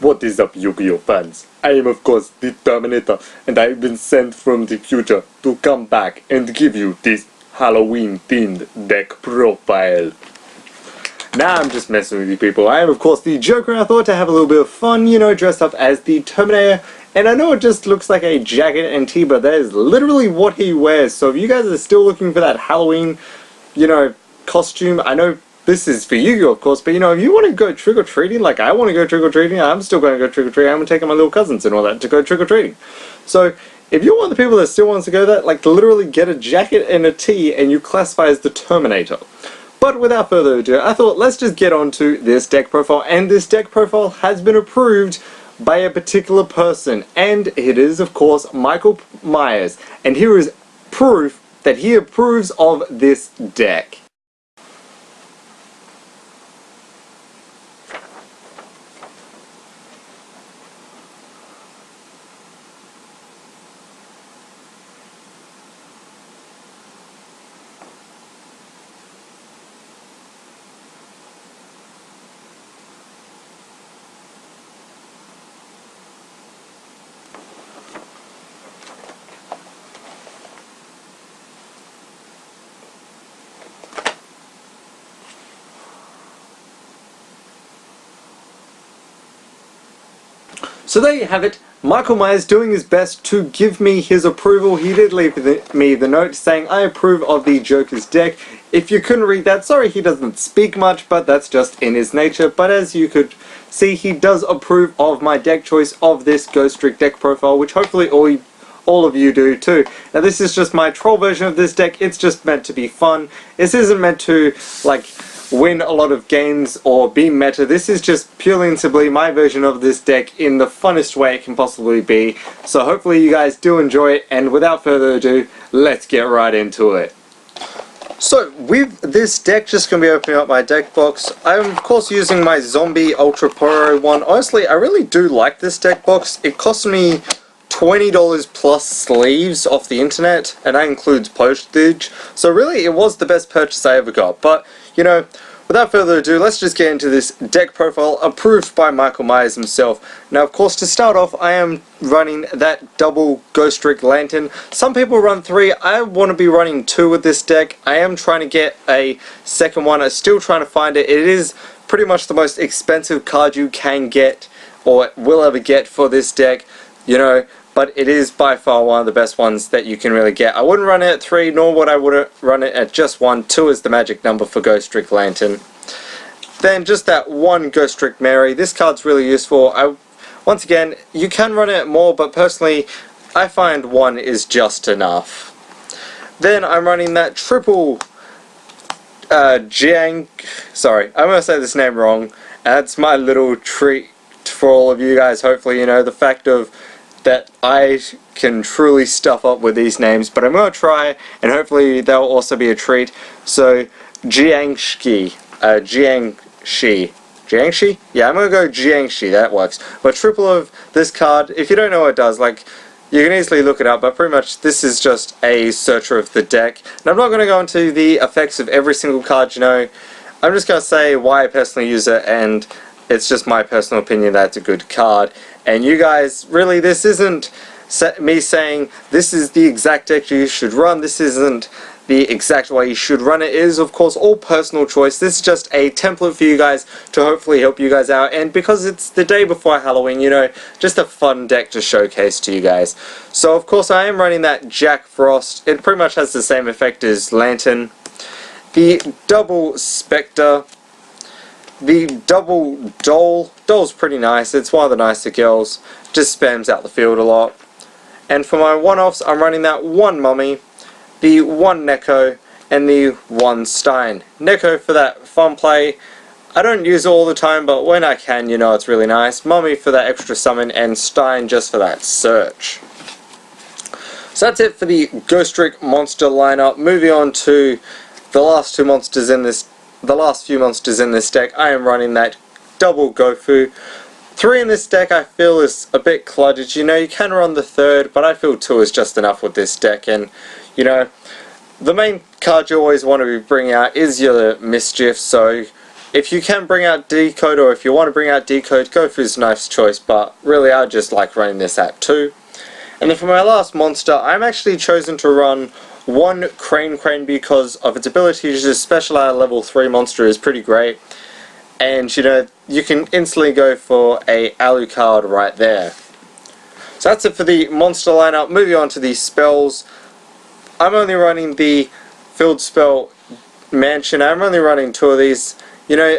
What is up, Yu-Gi-Oh fans? I am of course the Terminator, and I have been sent from the future to come back and give you this Halloween-themed deck profile. Now I'm just messing with you people. I am of course the Joker, and I thought to have a little bit of fun, you know, dressed up as the Terminator. And I know it just looks like a jacket and tee, but that is literally what he wears. So if you guys are still looking for that Halloween, you know, costume, I know this is for Yu-Gi-Oh of course, but you know, if you want to go trick-or-treating, like I want to go trick-or-treating, I'm still going to go trick-or-treating. I'm taking my little cousins and all that to go trick-or-treating. So if you're one of the people that still wants to go that, like literally get a jacket and a tee and you classify as the Terminator. But without further ado, I thought let's just get on to this deck profile, and this deck profile has been approved by a particular person, and it is of course Michael Myers, and here is proof that he approves of this deck. So there you have it, Michael Myers doing his best to give me his approval. He did leave me the note saying I approve of the Joker's deck. If you couldn't read that, sorry, he doesn't speak much, but that's just in his nature. But as you could see, he does approve of my deck choice of this Ghostrick deck profile, which hopefully all of you do too. Now this is just my troll version of this deck. It's just meant to be fun. This isn't meant to like win a lot of games or be meta. This is just purely and simply my version of this deck in the funnest way it can possibly be. So hopefully you guys do enjoy it, and without further ado, let's get right into it. So with this deck, just going to be opening up my deck box. I'm of course using my Zombie Ultra Poro one. Honestly, I really do like this deck box. It cost me $20 plus sleeves off the internet, and that includes postage. So really it was the best purchase I ever got. But you know, without further ado, let's just get into this deck profile approved by Michael Myers himself. Now of course, to start off, I am running that double Ghostrick Lantern. Some people run 3, I want to be running 2 with this deck. I am trying to get a second one, I'm still trying to find it. It is pretty much the most expensive card you can get or will ever get for this deck, you know, but it is by far one of the best ones that you can really get. I wouldn't run it at 3, nor would I run it at just 1. 2 is the magic number for Ghostrick Lantern. Then just that one Ghostrick Mary. This card's really useful. Once again, you can run it at more, but personally, I find 1 is just enough. Then I'm running that triple sorry, I'm going to say this name wrong. That's my little treat for all of you guys. Hopefully, you know, the fact of that I can truly stuff up with these names, but I'm going to try, and hopefully they'll also be a treat. So, Jiangshi. Yeah, I'm going to go Jiangshi, that works. But triple of this card, if you don't know what it does, like, you can easily look it up, but pretty much this is just a searcher of the deck. And I'm not going to go into the effects of every single card, you know. I'm just going to say why I personally use it, and it's just my personal opinion that it's a good card. And you guys, really, this isn't me saying this is the exact deck you should run. This isn't the exact way you should run it. It is, of course, all personal choice. This is just a template for you guys to hopefully help you guys out. And because it's the day before Halloween, you know, just a fun deck to showcase to you guys. So, of course, I am running that Jack Frost. It pretty much has the same effect as Lantern. The double Spectre. The double Doll. Doll's pretty nice. It's one of the nicer girls. Just spams out the field a lot. And for my one-offs, I'm running that one Mummy, the one Neko, and the one Stein. Neko for that fun play. I don't use it all the time, but when I can, you know, it's really nice. Mummy for that extra summon, and Stein just for that search. So that's it for the Ghostrick monster lineup. Moving on to the last few monsters in this deck. I am running that double Gofu. 3 in this deck I feel is a bit cluttered. You know, you can run the 3rd, but I feel 2 is just enough with this deck. And, you know, the main card you always want to be bringing out is your Mischief, so if you can bring out Decode, or if you want to bring out Decode, go for his nice choice, but really I just like running this at 2. And then for my last monster, I'm actually chosen to run 1 Crane because of its ability to just special out a level 3 monster is pretty great. And you know, you can instantly go for a Alucard right there. So that's it for the monster lineup. Moving on to the spells. I'm only running the Field Spell Mansion. I'm only running 2 of these. You know,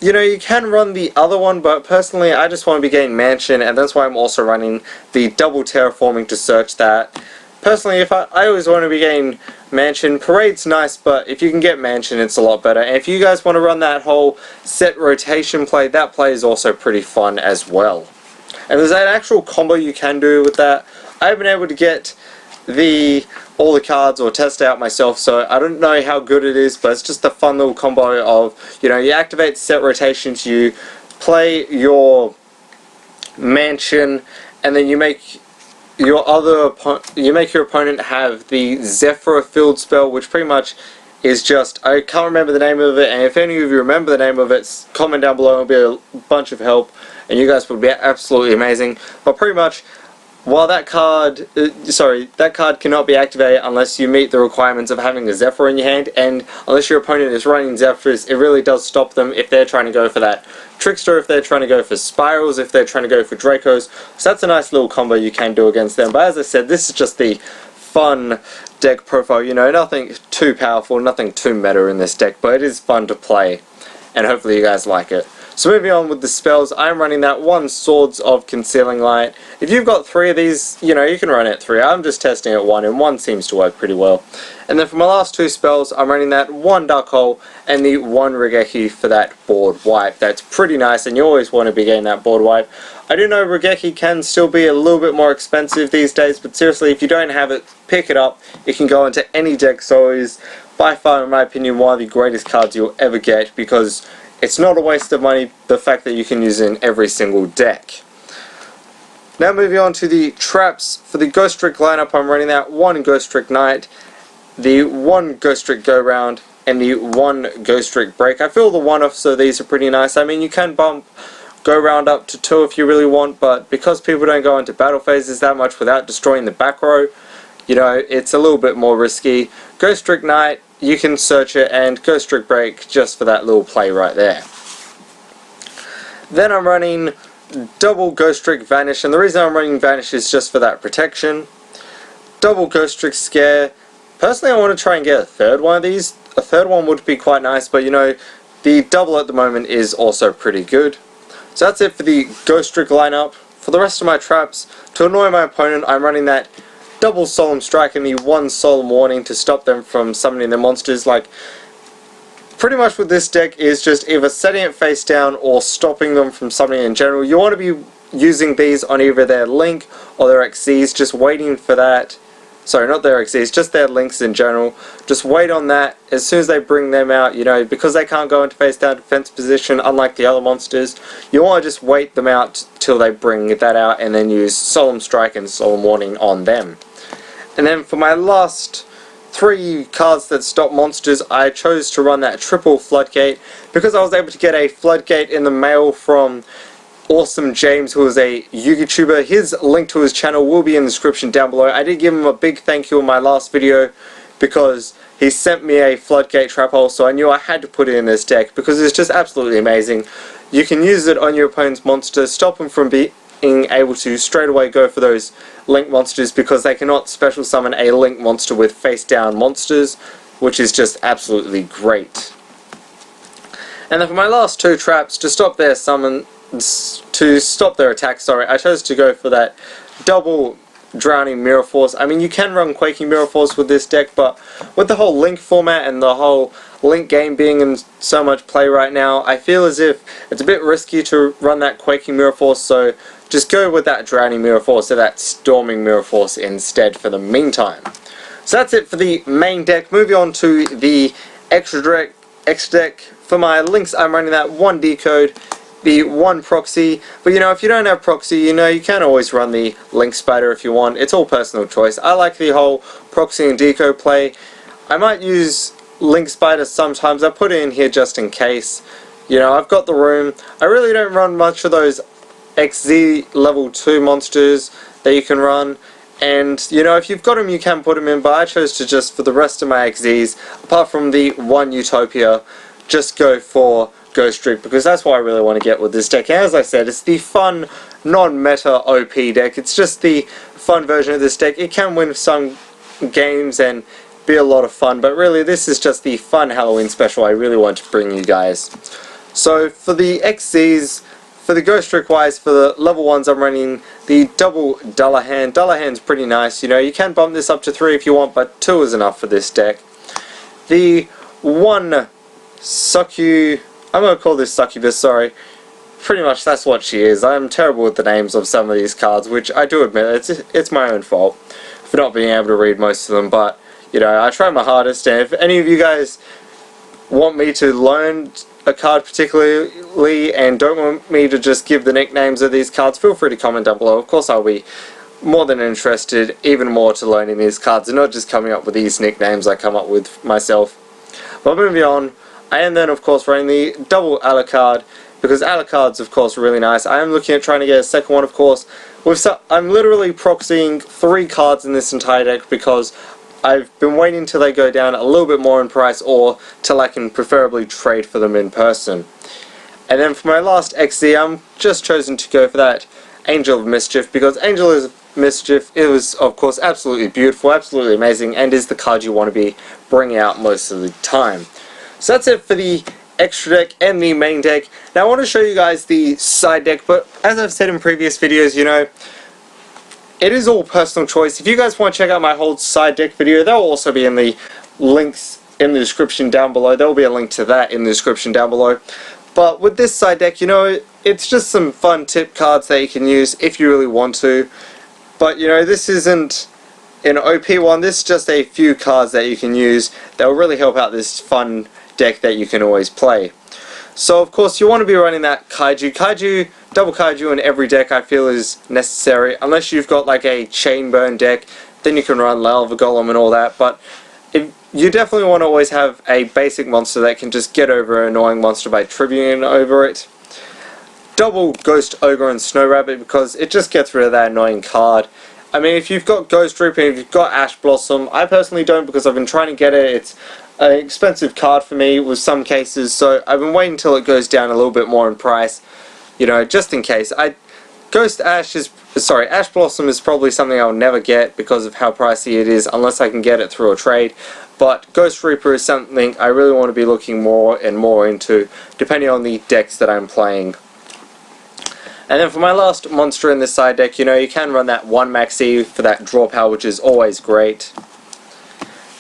you can run the other one, but personally I just want to be getting Mansion, and that's why I'm also running the double terraforming to search that. Personally, if I always want to be getting Mansion. Parade's nice, but if you can get Mansion, it's a lot better. And if you guys want to run that whole set rotation play, that play is also pretty fun as well. And there's an actual combo you can do with that. I haven't been able to get all the cards or test out myself, so I don't know how good it is, but it's just a fun little combo of, you know, you activate set rotations, you play your Mansion, and then you make your opponent have the Zephyr Field Spell, which pretty much is just, I can't remember the name of it, and if any of you remember the name of it, comment down below, it'll be a bunch of help, and you guys would be absolutely amazing. But pretty much, while that card cannot be activated unless you meet the requirements of having a Zephyr in your hand, and unless your opponent is running Zephyrs, it really does stop them if they're trying to go for that Trickster, if they're trying to go for Spirals, if they're trying to go for Dracos. So that's a nice little combo you can do against them. But as I said, this is just the fun deck profile, you know, nothing too powerful, nothing too meta in this deck, but it is fun to play, and hopefully you guys like it. So moving on with the spells, I'm running that 1 Swords of Concealing Light. If you've got 3 of these, you know, you can run it 3. I'm just testing at 1, and 1 seems to work pretty well. And then for my last 2 spells, I'm running that 1 Dark Hole and the 1 Regeki for that board wipe. That's pretty nice, and you always want to be getting that board wipe. I do know Regeki can still be a little bit more expensive these days, but seriously, if you don't have it, pick it up. It can go into any deck, so it is by far, in my opinion, one of the greatest cards you'll ever get, because it's not a waste of money, the fact that you can use it in every single deck. Now moving on to the traps. For the Ghostrick lineup, I'm running that 1 Ghostrick Knight, the 1 Ghostrick Go Round, and the 1 Ghostrick Break. I feel the one-offs of these are pretty nice. I mean, you can bump Go Round up to 2 if you really want, but because people don't go into battle phases that much without destroying the back row, you know, it's a little bit more risky. Ghostrick Knight, you can search it, and Ghostrick Break just for that little play right there. Then I'm running double Ghostrick Vanish, and the reason I'm running Vanish is just for that protection. Double Ghostrick Scare. Personally, I want to try and get a third one of these. A third one would be quite nice, but you know, the double at the moment is also pretty good. So that's it for the Ghostrick lineup. For the rest of my traps, to annoy my opponent, I'm running that double Solemn Strike and the 1 Solemn Warning to stop them from summoning their monsters. Like, pretty much with this deck is just either setting it face down or stopping them from summoning in general. You want to be using these on either their Link or their XZs, just waiting for that. Sorry, not their XZs, just their Links in general. Just wait on that. As soon as they bring them out, you know, because they can't go into face down defense position unlike the other monsters, you want to just wait them out till they bring that out and then use Solemn Strike and Solemn Warning on them. And then for my last 3 cards that stop monsters, I chose to run that triple Floodgate because I was able to get a Floodgate in the mail from Awesome James, who is a YouTuber. His link to his channel will be in the description down below. I did give him a big thank you in my last video because he sent me a Floodgate trap hole, so I knew I had to put it in this deck because it's just absolutely amazing. You can use it on your opponent's monster, stop them from being able to straight away go for those Link monsters because they cannot special summon a Link monster with face down monsters, which is just absolutely great. And then for my last 2 traps, to stop their attacks, I chose to go for that double Drowning Mirror Force. I mean, you can run Quaking Mirror Force with this deck, but with the whole Link format and the whole Link game being in so much play right now, I feel as if it's a bit risky to run that Quaking Mirror Force, so just go with that Drowning Mirror Force or that Storming Mirror Force instead for the meantime. So that's it for the main deck. Moving on to the extra deck. For my Links, I'm running that 1 Decode, the 1 Proxy, but you know, if you don't have Proxy, you know, you can always run the Link Spider if you want. It's all personal choice. I like the whole Proxy and Decode play. I might use Link Spider sometimes. I put it in here just in case. You know, I've got the room. I really don't run much of those XZ level 2 monsters that you can run. And, you know, if you've got them, you can put them in. But I chose to just, for the rest of my XZs, apart from the one Utopia, just go for Ghostrick, because that's what I really want to get with this deck. And as I said, it's the fun, non-meta OP deck. It's just the fun version of this deck. It can win some games and be a lot of fun, but really this is just the fun Halloween special I really want to bring you guys. So for the XZs, for the Ghostrick wise, for the level 1s, I'm running the double Dullahan. Dullahan's pretty nice. You know, you can bump this up to 3 if you want, but 2 is enough for this deck. The one I'm going to call this Succubus, sorry. Pretty much that's what she is. I'm terrible with the names of some of these cards, which I do admit, it's my own fault for not being able to read most of them, but, you know, I try my hardest, and if any of you guys want me to learn a card particularly and don't want me to just give the nicknames of these cards, feel free to comment down below. Of course I'll be more than interested, even more, to learning these cards and not just coming up with these nicknames I come up with myself. But moving on, I am then of course running the double Alucard, because Alucard's of course really nice. I am looking at trying to get a second one, of course. I'm literally proxying 3 cards in this entire deck because I've been waiting till they go down a little bit more in price, or till I can preferably trade for them in person. And then for my last XZ, I'm just chosen to go for that Angel of Mischief, because Angel of Mischief, it was of course absolutely beautiful, absolutely amazing, and is the card you want to be bringing out most of the time. So that's it for the extra deck and the main deck. Now I want to show you guys the side deck, but as I've said in previous videos, you know, it is all personal choice. If you guys want to check out my whole side deck video, they'll also be in the links in the description down below. There will be a link to that in the description down below. But with this side deck, you know, it's just some fun tip cards that you can use if you really want to. But, you know, this isn't an OP one. This is just a few cards that you can use that will really help out this fun deck that you can always play. So, of course, you want to be running that Kaiju. Double Kaiju in every deck I feel is necessary, unless you've got like a chain burn deck, then you can run Lava Golem and all that, but you definitely want to always have a basic monster that can just get over an annoying monster by tributing over it. Double Ghost Ogre and Snow Rabbit, because it just gets rid of that annoying card. I mean, if you've got Ghostrick and if you've got Ash Blossom, I personally don't, because I've been trying to get it. It's an expensive card for me with some cases, so I've been waiting until it goes down a little bit more in price. You know, just in case. Ash Blossom is probably something I'll never get because of how pricey it is, unless I can get it through a trade. But Ghost Reaper is something I really want to be looking more and more into, depending on the decks that I'm playing. And then for my last monster in this side deck, you know, you can run that 1 Maxi for that draw power, which is always great.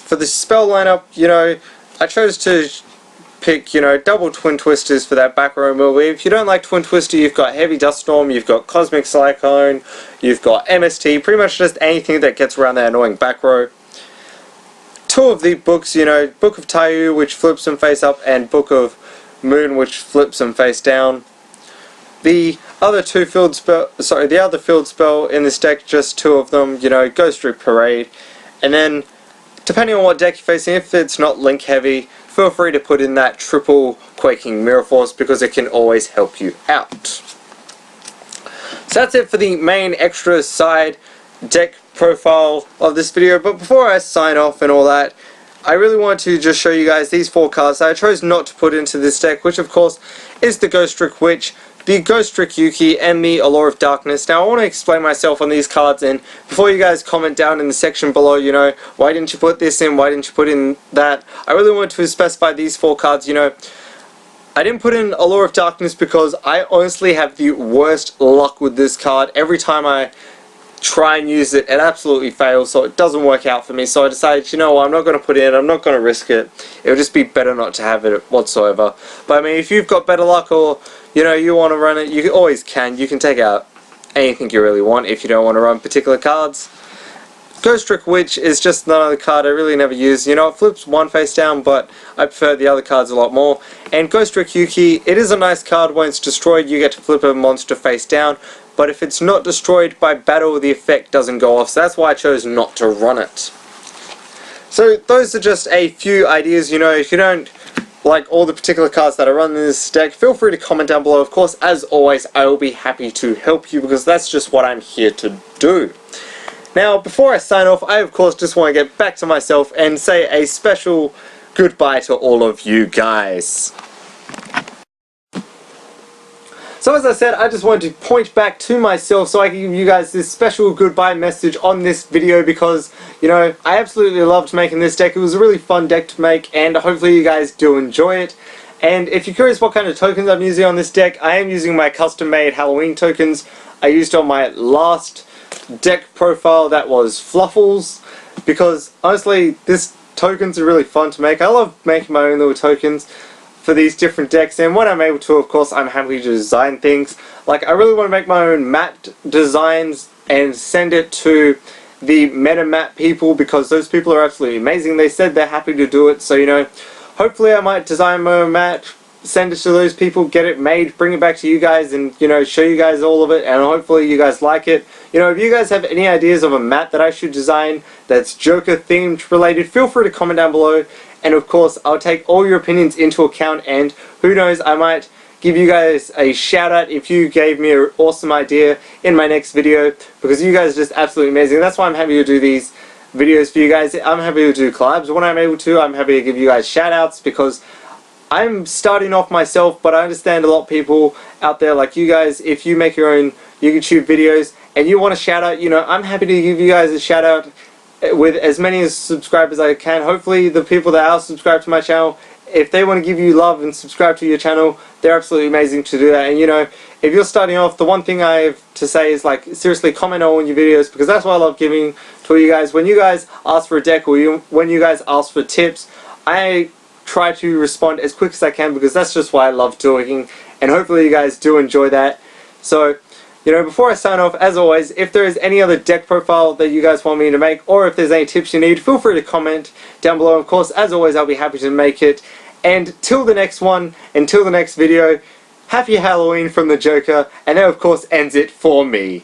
For the spell lineup, you know, I chose to pick, you know, double Twin Twisters for that back row mill. If you don't like Twin Twister, you've got Heavy Dust Storm, you've got Cosmic Cyclone, you've got MST, pretty much just anything that gets around that annoying back row. 2 of the books, you know, Book of Taiyu, which flips them face up, and Book of Moon, which flips them face down. The other field spell in this deck, just 2 of them, you know, Ghostrick Parade, and then depending on what deck you're facing, if it's not Link heavy, feel free to put in that triple Quaking Mirror Force, because it can always help you out. So that's it for the main extra side deck profile of this video. But before I sign off and all that, I really want to just show you guys these 4 cards that I chose not to put into this deck, which of course is the Ghostrick Witch, the Ghostrick Yuki, and the Allure of Darkness. Now I want to explain myself on these cards, and before you guys comment down in the section below, you know, why didn't you put this in, why didn't you put in that, I really want to specify these 4 cards. You know, I didn't put in Allure of Darkness because I honestly have the worst luck with this card. Every time I try and use it, it absolutely fails, so it doesn't work out for me. So I decided, you know what, I'm not going to put it in, I'm not going to risk it. It would just be better not to have it whatsoever. But I mean, if you've got better luck, or you know, you want to run it, you always can. You can take out anything you really want if you don't want to run particular cards. Ghostrick Witch is just another card I really never use. You know, it flips 1 face down, but I prefer the other cards a lot more. And Ghostrick Yuki, it is a nice card. When it's destroyed, you get to flip a monster face down, but if it's not destroyed by battle, the effect doesn't go off, so that's why I chose not to run it. So those are just a few ideas. You know, if you don't like all the particular cards that are run in this deck, feel free to comment down below. Of course, as always, I will be happy to help you because that's just what I'm here to do. Now, before I sign off, I of course just want to get back to myself and say a special goodbye to all of you guys. So as I said, I just wanted to point back to myself so I can give you guys this special goodbye message on this video because, you know, I absolutely loved making this deck. It was a really fun deck to make and hopefully you guys do enjoy it. And if you're curious what kind of tokens I'm using on this deck, I am using my custom-made Halloween tokens I used on my last deck profile that was Fluffles, because honestly, this tokens are really fun to make. I love making my own little tokens for these different decks, and when I'm able to, of course, I'm happy to design things. Like, I really want to make my own map designs and send it to the meta map people because those people are absolutely amazing. They said they're happy to do it, so you know, hopefully I might design my own map, send it to those people, get it made, bring it back to you guys, and you know, show you guys all of it, and hopefully you guys like it. You know, if you guys have any ideas of a map that I should design that's Joker themed related, feel free to comment down below. And of course, I'll take all your opinions into account, and who knows, I might give you guys a shout out if you gave me an awesome idea in my next video, because you guys are just absolutely amazing. That's why I'm happy to do these videos for you guys. I'm happy to do collabs when I'm able to. I'm happy to give you guys shout outs because I'm starting off myself, but I understand a lot of people out there like you guys, if you make your own YouTube videos and you want a shout out, you know, I'm happy to give you guys a shout out with as many subscribers as I can. Hopefully the people that are subscribed to my channel, if they want to give you love and subscribe to your channel, they're absolutely amazing to do that. And you know, if you're starting off, the one thing I have to say is, like, seriously comment on all your videos, because that's what I love giving to you guys. When you guys ask for a deck or when you guys ask for tips, I try to respond as quick as I can because that's just what I love doing, and hopefully you guys do enjoy that. So, you know, before I sign off, as always, if there is any other deck profile that you guys want me to make, or if there's any tips you need, feel free to comment down below. Of course, as always, I'll be happy to make it. And till the next one, until the next video, happy Halloween from the Joker, and that of course ends it for me.